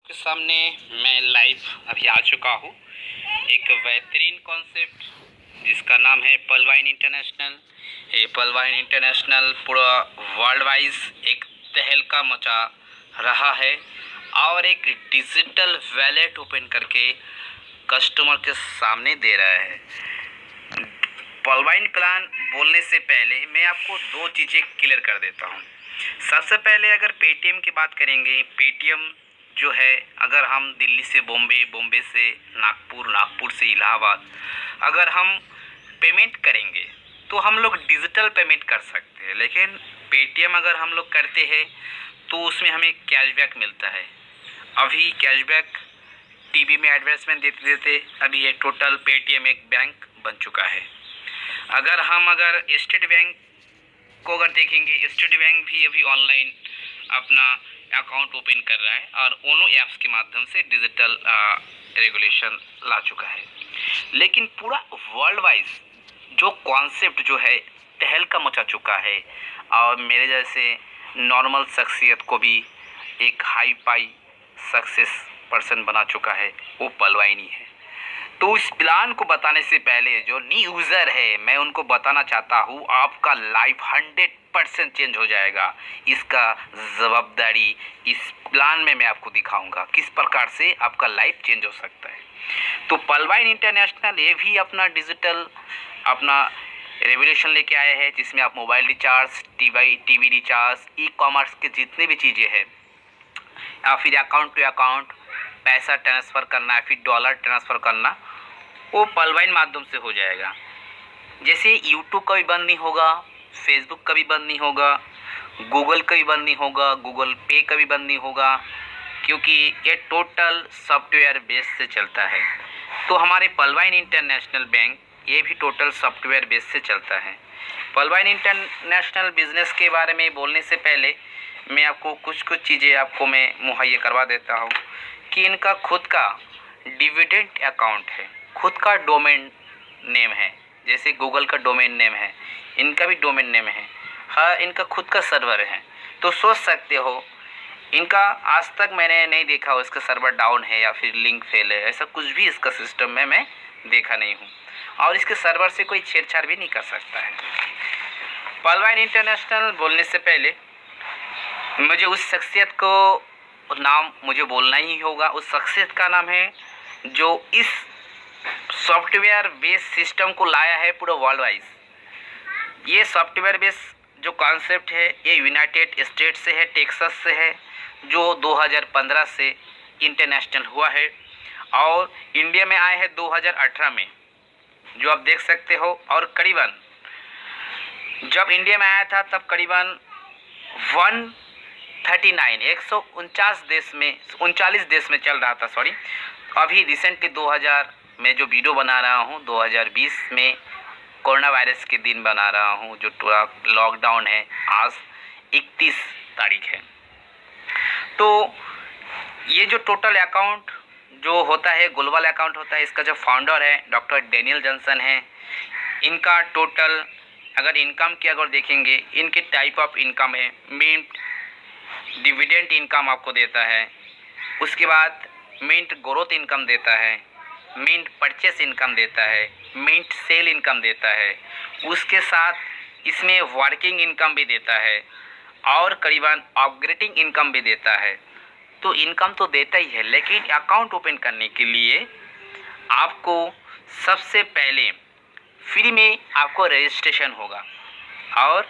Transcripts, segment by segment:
के सामने मैं लाइव अभी आ चुका हूँ। एक बेहतरीन कॉन्सेप्ट जिसका नाम है पलवाइन इंटरनेशनल। ये पलवाइन इंटरनेशनल पूरा वर्ल्ड वाइज एक तहलका मचा रहा है और एक डिजिटल वैलेट ओपन करके कस्टमर के सामने दे रहा है। पलवाइन प्लान बोलने से पहले मैं आपको दो चीज़ें क्लियर कर देता हूँ। सबसे पहले अगर पेटीएम की बात करेंगे, पेटीएम जो है, अगर हम दिल्ली से बॉम्बे, बॉम्बे से नागपुर, नागपुर से इलाहाबाद अगर हम पेमेंट करेंगे तो हम लोग डिजिटल पेमेंट कर सकते हैं। लेकिन पेटीएम अगर हम लोग करते हैं तो उसमें हमें कैशबैक मिलता है। अभी कैशबैक टीवी में एडवर्टाइजमेंट देते देते अभी ये टोटल पेटीएम एक बैंक बन चुका है। अगर स्टेट बैंक को अगर देखेंगे, स्टेट बैंक भी अभी ऑनलाइन अपना अकाउंट ओपन कर रहा है और ओनो ऐप्स के माध्यम से डिजिटल रेगुलेशन ला चुका है। लेकिन पूरा वर्ल्ड वाइज जो कॉन्सेप्ट जो है तहलका मचा चुका है और मेरे जैसे नॉर्मल शख्सियत को भी एक हाई पाई सक्सेस पर्सन बना चुका है, वो पलवाइन ही है। तो इस प्लान को बताने से पहले जो न्यू यूज़र है, मैं उनको बताना चाहता हूँ आपका लाइफ 100% चेंज हो जाएगा। इसका जवाबदारी इस प्लान में मैं आपको दिखाऊंगा किस प्रकार से आपका लाइफ चेंज हो सकता है। तो पलवाइन इंटरनेशनल ये भी अपना डिजिटल अपना रेवोल्यूशन लेके आए हैं, जिसमें आप mobile recharge, TV recharge, e commerce के जितने भी चीज़ें हैं या फिर अकाउंट टू अकाउंट पैसा ट्रांसफ़र करना है, फिर डॉलर ट्रांसफ़र करना, वो पलवाइन माध्यम से हो जाएगा। जैसे यूट्यूब का भी बंद नहीं होगा, फेसबुक का भी बंद नहीं होगा, गूगल का भी बंद नहीं होगा, गूगल पे का भी बंद नहीं होगा, क्योंकि ये टोटल सॉफ्टवेयर बेस से चलता है। तो हमारे पलवाइन इंटरनेशनल बैंक ये भी टोटल सॉफ्टवेयर बेस से चलता है। पलवाइन इंटरनेशनल बिजनेस के बारे में बोलने से पहले मैं आपको कुछ चीज़ें आपको मैं मुहैया करवा देता हूँ कि इनका खुद का डिविडेंड अकाउंट है, खुद का डोमेन नेम है। जैसे गूगल का डोमेन नेम है, इनका भी डोमेन नेम है। हाँ, इनका खुद का सर्वर है। तो सोच सकते हो, इनका आज तक मैंने नहीं देखा हो इसका सर्वर डाउन है या फिर लिंक फेल है, ऐसा कुछ भी इसका सिस्टम में मैं देखा नहीं हूँ और इसके सर्वर से कोई छेड़छाड़ भी नहीं कर सकता है। पलवाइन इंटरनेशनल बोलने से पहले मुझे उस शख्सियत को नाम मुझे बोलना ही होगा। उस शख्सियत का नाम है जो इस सॉफ्टवेयर बेस सिस्टम को लाया है पूरा वर्ल्ड वाइज। ये सॉफ्टवेयर बेस जो कॉन्सेप्ट है ये यूनाइटेड स्टेट से है, टेक्सास से है, जो 2015 से इंटरनेशनल हुआ है और इंडिया में आए हैं 2018 में, जो आप देख सकते हो। और करीबन जब इंडिया में आया था तब करीबन 139 देश में 39 देश में चल रहा था, सॉरी। अभी रिसेंटली 2000 में जो वीडियो बना रहा हूँ, 2020 में कोरोना वायरस के दिन बना रहा हूँ, जो पूरा लॉकडाउन है, आज 31 तारीख है। तो ये जो टोटल अकाउंट जो होता है ग्लोबल अकाउंट होता है, इसका जो फाउंडर है डॉक्टर डेनियल जॉनसन है। इनका टोटल अगर इनकम की अगर देखेंगे, इनके टाइप ऑफ इनकम है, मिंट डिविडेंड इनकम आपको देता है, उसके बाद मिंट ग्रोथ इनकम देता है, मिंट परचेस इनकम देता है, मिंट सेल इनकम देता है, उसके साथ इसमें वर्किंग इनकम भी देता है और करीबन अपग्रेडिंग इनकम भी देता है। तो इनकम तो देता ही है, लेकिन अकाउंट ओपन करने के लिए आपको सबसे पहले फ्री में आपको रजिस्ट्रेशन होगा और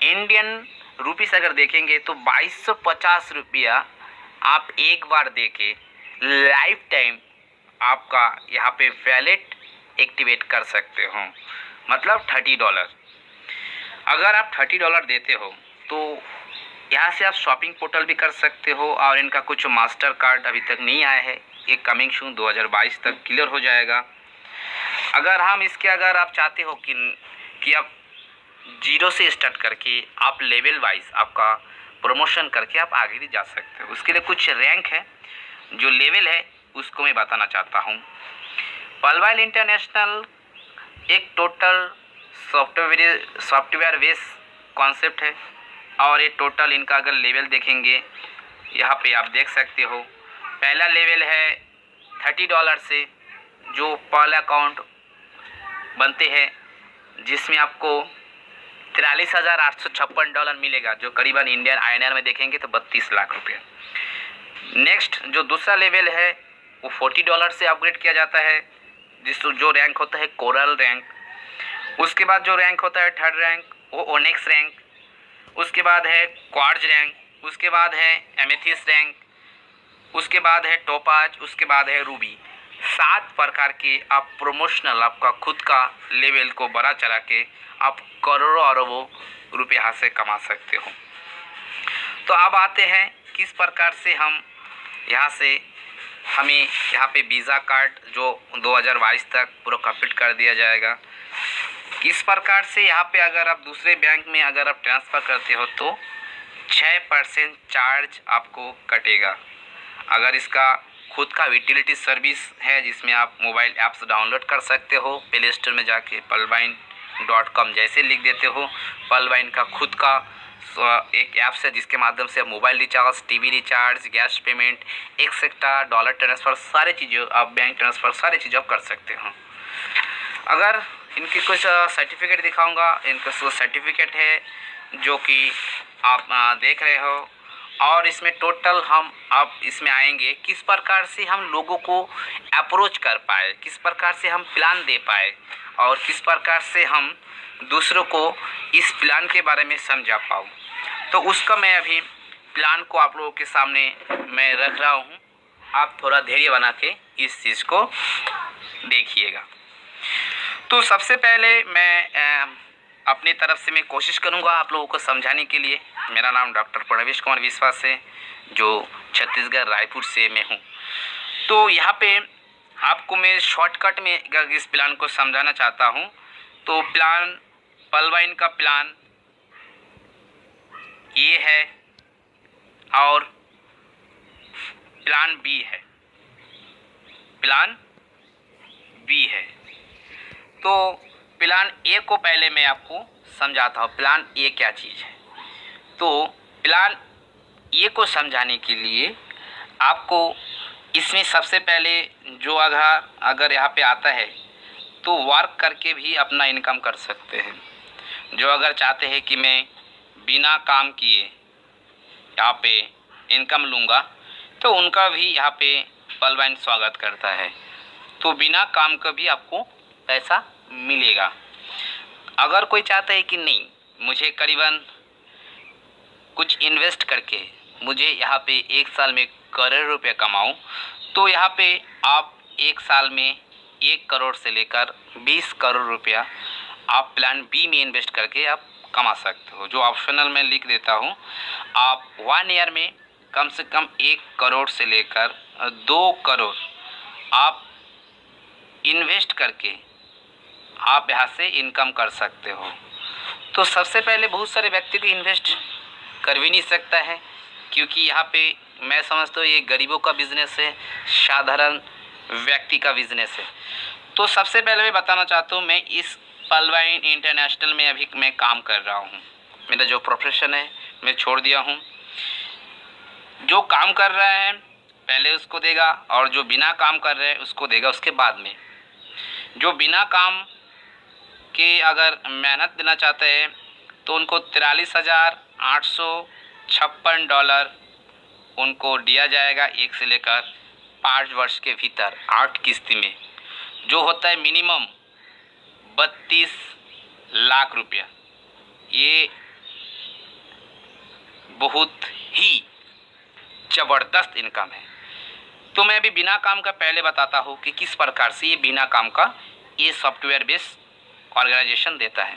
इंडियन रुपीस अगर देखेंगे तो 2250 रुपया आप एक बार दे के लाइफ टाइम आपका यहाँ पे वैलेट एक्टिवेट कर सकते हो, मतलब $30। अगर आप $30 देते हो तो यहाँ से आप शॉपिंग पोर्टल भी कर सकते हो और इनका कुछ मास्टर कार्ड अभी तक नहीं आया है, ये कमिंग सून 2022 तक क्लियर हो जाएगा। अगर आप चाहते हो कि आप जीरो से स्टार्ट करके आप लेवल वाइज आपका प्रमोशन करके आप आगे भी जा सकते हो। उसके लिए कुछ रैंक है, जो लेवल है उसको मैं बताना चाहता हूँ। पलवाइन इंटरनेशनल एक टोटल सॉफ्टवेयर बेस कॉन्सेप्ट है और ये टोटल इनका अगर लेवल देखेंगे, यहाँ पे आप देख सकते हो पहला लेवल है $30 से जो पहला अकाउंट बनते हैं, जिसमें आपको $43,856 मिलेगा, जो करीबन इंडियन INR में देखेंगे तो 32 लाख रुपये। नेक्स्ट जो दूसरा लेवल है वो $40 से अपग्रेड किया जाता है, जो रैंक होता है कोरल रैंक। उसके बाद जो रैंक होता है थर्ड रैंक वो ओनेक्स रैंक। उसके बाद है क्वार्ट्ज रैंक। उसके बाद है एमेथिस्ट रैंक। उसके बाद है टोपाज। उसके बाद है रूबी। 7 प्रकार के आप प्रमोशनल आपका खुद का लेवल को बढ़ा चढ़ा के आप करोड़ों अरबों रुपये हाथ से कमा सकते हो। तो अब आते हैं किस प्रकार से हम हमें यहाँ पे वीज़ा कार्ड जो 2022 तक पूरा कंप्लीट कर दिया जाएगा। किस प्रकार से यहाँ पे अगर आप दूसरे बैंक में अगर आप ट्रांसफ़र करते हो तो 6% चार्ज आपको कटेगा। अगर इसका खुद का यूटिलिटी सर्विस है जिसमें आप मोबाइल ऐप्स डाउनलोड कर सकते हो, प्ले स्टोर में जाके pearlvine.com जैसे लिख देते हो, pearlvine का खुद का एक ऐप्स है जिसके माध्यम से आप mobile recharge, TV recharge, gas payment, etcetera, dollar transfer, सारे चीज़ें आप बैंक ट्रांसफ़र सारी चीज़ें आप कर सकते हो। अगर इनकी कुछ सर्टिफिकेट दिखाऊंगा, इनका सर्टिफिकेट है जो कि आप देख रहे हो, और इसमें टोटल आप इसमें आएंगे किस प्रकार से हम लोगों को अप्रोच कर पाए, किस प्रकार से हम प्लान दे पाए और किस प्रकार से हम दूसरों को इस प्लान के बारे में समझा पाऊँ। तो उसका मैं अभी प्लान को आप लोगों के सामने मैं रख रहा हूँ। आप थोड़ा धैर्य बना के इस चीज़ को देखिएगा। तो सबसे पहले मैं अपनी तरफ से मैं कोशिश करूंगा आप लोगों को समझाने के लिए। मेरा नाम डॉक्टर प्रणवेश कुमार विश्वास है, जो छत्तीसगढ़ रायपुर से मैं हूं। तो यहाँ पे आपको मैं शॉर्टकट में अगर इस प्लान को समझाना चाहता हूं तो प्लान pearlvine का प्लान ये है और प्लान बी है, प्लान बी है। तो प्लान ए को पहले मैं आपको समझाता हूँ प्लान ए क्या चीज़ है। तो प्लान ए को समझाने के लिए आपको इसमें सबसे पहले जो अगर यहाँ पे आता है तो वर्क करके भी अपना इनकम कर सकते हैं। जो अगर चाहते हैं कि मैं बिना काम किए यहाँ पे इनकम लूँगा तो उनका भी यहाँ पे pearlvine स्वागत करता है। तो बिना काम का भी आपको पैसा मिलेगा। अगर कोई चाहता है कि नहीं मुझे करीबन कुछ इन्वेस्ट करके मुझे यहाँ पे 1 साल में करोड़ रुपये कमाऊँ, तो यहाँ पे आप 1 साल में 1 करोड़ से लेकर 20 करोड़ रुपया आप प्लान बी में इन्वेस्ट करके आप कमा सकते हो। जो ऑप्शनल में लिख देता हूँ, आप 1 ईयर में कम से कम 1 करोड़ से लेकर 2 करोड़ आप इन्वेस्ट करके आप यहाँ से इनकम कर सकते हो। तो सबसे पहले बहुत सारे व्यक्ति को इन्वेस्ट कर भी नहीं सकता है, क्योंकि यहाँ पे मैं समझता हूँ ये गरीबों का बिज़नेस है, साधारण व्यक्ति का बिज़नेस है। तो सबसे पहले मैं बताना चाहता हूँ, मैं इस pearlvine इंटरनेशनल में अभी मैं काम कर रहा हूँ। मेरा जो प्रोफेशन है मैं छोड़ दिया हूँ। जो काम कर रहा है पहले उसको देगा और जो बिना काम कर रहे हैं उसको देगा उसके बाद में। जो बिना काम के अगर मेहनत देना चाहते हैं तो उनको $43,856 उनको दिया जाएगा 1 से लेकर 5 वर्ष के भीतर 8 किस्ती में, जो होता है मिनिमम 32 लाख रुपया। ये बहुत ही ज़बरदस्त इनकम है। तो मैं अभी बिना काम का पहले बताता हूँ कि किस प्रकार से ये बिना काम का ये सॉफ्टवेयर बेस्ड ऑर्गेनाइजेशन देता है।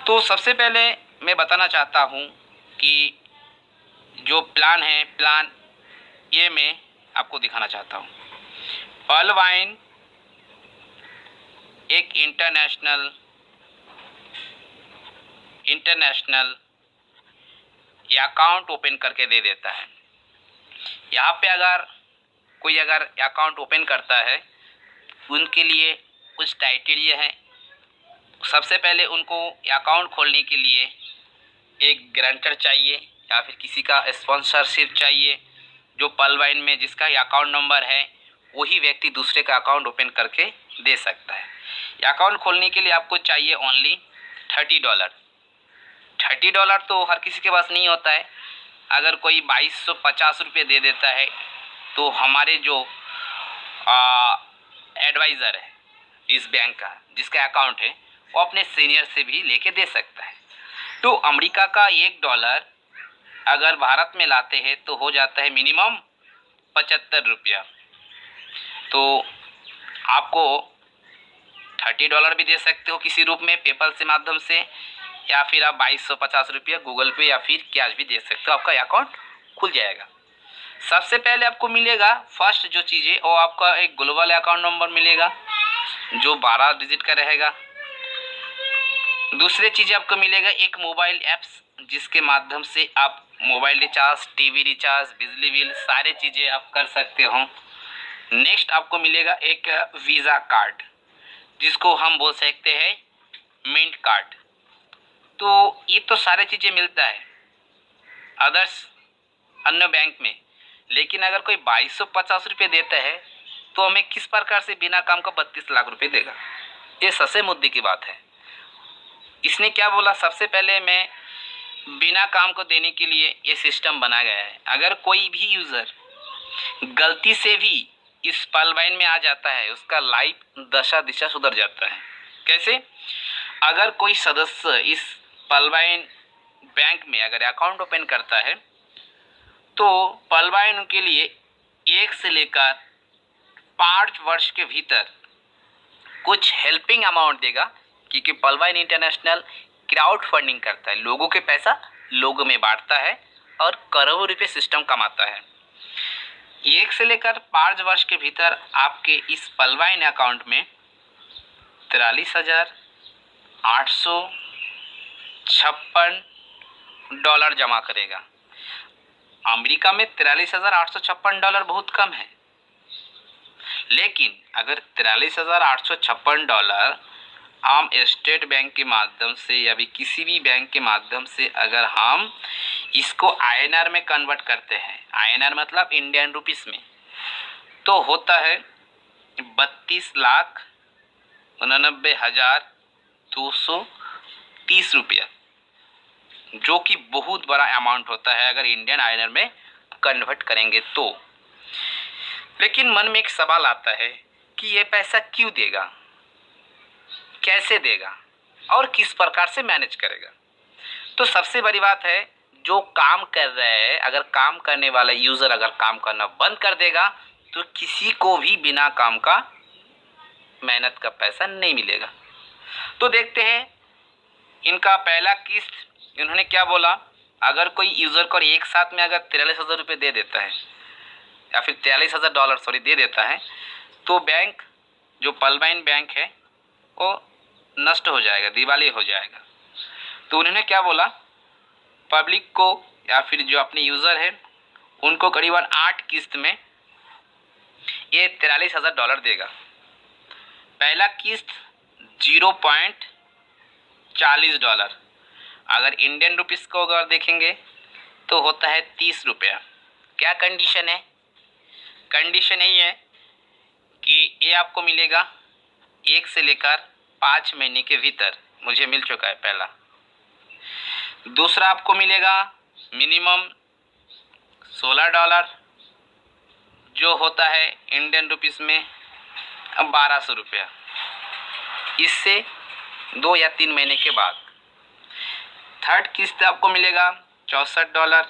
तो सबसे पहले मैं बताना चाहता हूँ कि जो प्लान है प्लान ए में आपको दिखाना चाहता हूँ। pearlvine एक इंटरनेशनल अकाउंट ओपन करके दे देता है। यहाँ पे अगर कोई अकाउंट ओपन करता है उनके लिए कुछ क्राइटेरिया है। सबसे पहले उनको अकाउंट खोलने के लिए एक गारंटर चाहिए या फिर किसी का स्पॉन्सरशिप चाहिए जो पलवाइन में जिसका अकाउंट नंबर है वही व्यक्ति दूसरे का अकाउंट ओपन करके दे सकता है। अकाउंट खोलने के लिए आपको चाहिए ओनली $30। $30 तो हर किसी के पास नहीं होता है। अगर कोई 2250 रुपये दे देता है तो हमारे जो एडवाइज़र है इस बैंक का जिसका अकाउंट है वो अपने सीनियर से भी लेके दे सकता है। तो अमेरिका का $1 अगर भारत में लाते हैं तो हो जाता है मिनिमम 75 रुपया। तो आपको $30 भी दे सकते हो किसी रूप में पेपल से माध्यम से, या फिर आप 2250 रुपया गूगल पे या फिर कैश भी दे सकते हो, आपका अकाउंट खुल जाएगा। सबसे पहले आपको मिलेगा फर्स्ट जो चीज़ है वो आपका एक ग्लोबल अकाउंट नंबर मिलेगा जो 12 डिजिट का रहेगा। दूसरी चीज़ आपको मिलेगा एक मोबाइल ऐप्स जिसके माध्यम से आप मोबाइल रिचार्ज, टीवी रिचार्ज, बिजली बिल सारे चीज़ें आप कर सकते हो। नेक्स्ट आपको मिलेगा एक वीज़ा कार्ड जिसको हम बोल सकते हैं मिंट कार्ड। तो ये तो सारे चीज़ें मिलता है अदर्स अन्य बैंक में, लेकिन अगर कोई 2250 रुपये देता है तो हमें किस प्रकार से बिना काम का 32 लाख रुपए देगा? ये सबसे मुद्दे की बात है। इसने क्या बोला, सबसे पहले मैं बिना काम को देने के लिए ये सिस्टम बना गया है। अगर कोई भी यूज़र गलती से भी इस पलवाइन में आ जाता है उसका लाइफ दशा दिशा सुधर जाता है। कैसे? अगर कोई सदस्य इस पलवाइन बैंक में अगर अकाउंट ओपन करता है तो पलवाइन के लिए 1 से लेकर 5 वर्ष के भीतर कुछ हेल्पिंग अमाउंट देगा, क्योंकि पलवाइन इंटरनेशनल क्राउड फंडिंग करता है, लोगों के पैसा लोगों में बांटता है और करोड़ों रुपए सिस्टम कमाता है। 1 से लेकर 5 वर्ष के भीतर आपके इस पलवाइन अकाउंट में $43,856 जमा करेगा। अमेरिका में $43,856 बहुत कम है, लेकिन अगर $43,856 आम स्टेट बैंक के माध्यम से या भी किसी भी बैंक के माध्यम से अगर हम इसको INR में कन्वर्ट करते हैं, INR मतलब इंडियन रुपीस में, तो होता है 32,89,230 रुपया, जो कि बहुत बड़ा अमाउंट होता है अगर इंडियन INR में कन्वर्ट करेंगे तो। लेकिन मन में एक सवाल आता है कि ये पैसा क्यों देगा, कैसे देगा और किस प्रकार से मैनेज करेगा? तो सबसे बड़ी बात है, जो काम कर रहे हैं, अगर काम करने वाला यूज़र अगर काम करना बंद कर देगा तो किसी को भी बिना काम का मेहनत का पैसा नहीं मिलेगा। तो देखते हैं इनका पहला किस्त इन्होंने क्या बोला। अगर कोई यूज़र को एक साथ में अगर 43,000 रुपये दे देता है या फिर $43,000 दे देता है तो बैंक जो पलवाइन बैंक है वो नष्ट हो जाएगा, दिवाली हो जाएगा। तो उन्होंने क्या बोला, पब्लिक को या फिर जो अपने यूज़र है उनको करीबन 8 किस्त में ये $43,000 देगा। पहला किस्त $0.40, अगर इंडियन रुपीस को अगर देखेंगे तो होता है 30 रुपया। क्या कंडीशन है? कंडीशन यही है कि ये आपको मिलेगा 1 से लेकर 5 महीने के भीतर, मुझे मिल चुका है पहला। दूसरा आपको मिलेगा मिनिमम $16, जो होता है इंडियन रुपीस में 1200 रुपया, इससे 2 या 3 महीने के बाद। थर्ड किस्त आपको मिलेगा $64,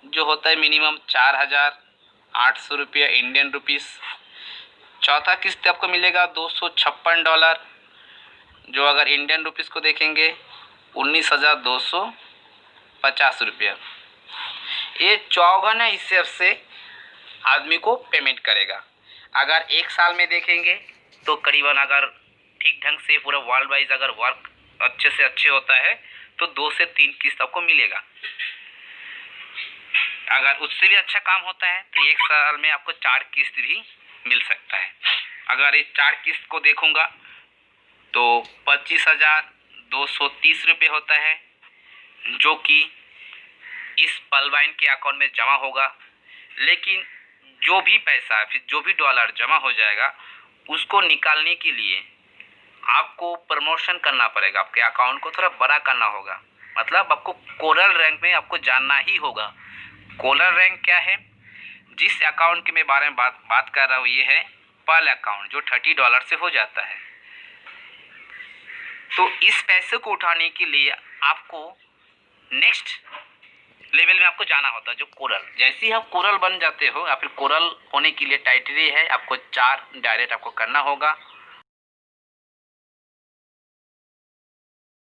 जो होता है मिनिमम 4,800 रुपया इंडियन रुपीस। चौथा किस्त आपको मिलेगा $256, जो अगर इंडियन रुपीस को देखेंगे 19,250 रुपया। ये चौगुना हिसाब से आदमी को पेमेंट करेगा। अगर 1 साल में देखेंगे तो करीबन अगर ठीक ढंग से पूरा वर्ल्ड वाइज अगर वर्क अच्छे से अच्छे होता है तो 2 से 3 किस्त आपको मिलेगा। अगर उससे भी अच्छा काम होता है तो 1 साल में आपको 4 किस्त भी मिल सकता है। अगर इस 4 किस्त को देखूंगा तो 25,230 रुपये होता है, जो कि इस पलवाइन के अकाउंट में जमा होगा। लेकिन जो भी पैसा फिर जो भी डॉलर जमा हो जाएगा उसको निकालने के लिए आपको प्रमोशन करना पड़ेगा, आपके अकाउंट को थोड़ा बड़ा करना होगा। मतलब आपको कोरल रैंक में आपको जानना ही होगा। कोरल रैंक क्या है? जिस अकाउंट के मैं बारे में बात कर रहा हूँ ये है पर्ल अकाउंट, जो $30 से हो जाता है। तो इस पैसे को उठाने के लिए आपको नेक्स्ट लेवल में आपको जाना होता है, जो कोरल। जैसे ही आप कोरल बन जाते हो या फिर कोरल होने के लिए टाइटरी है, आपको 4 डायरेक्ट आपको करना होगा।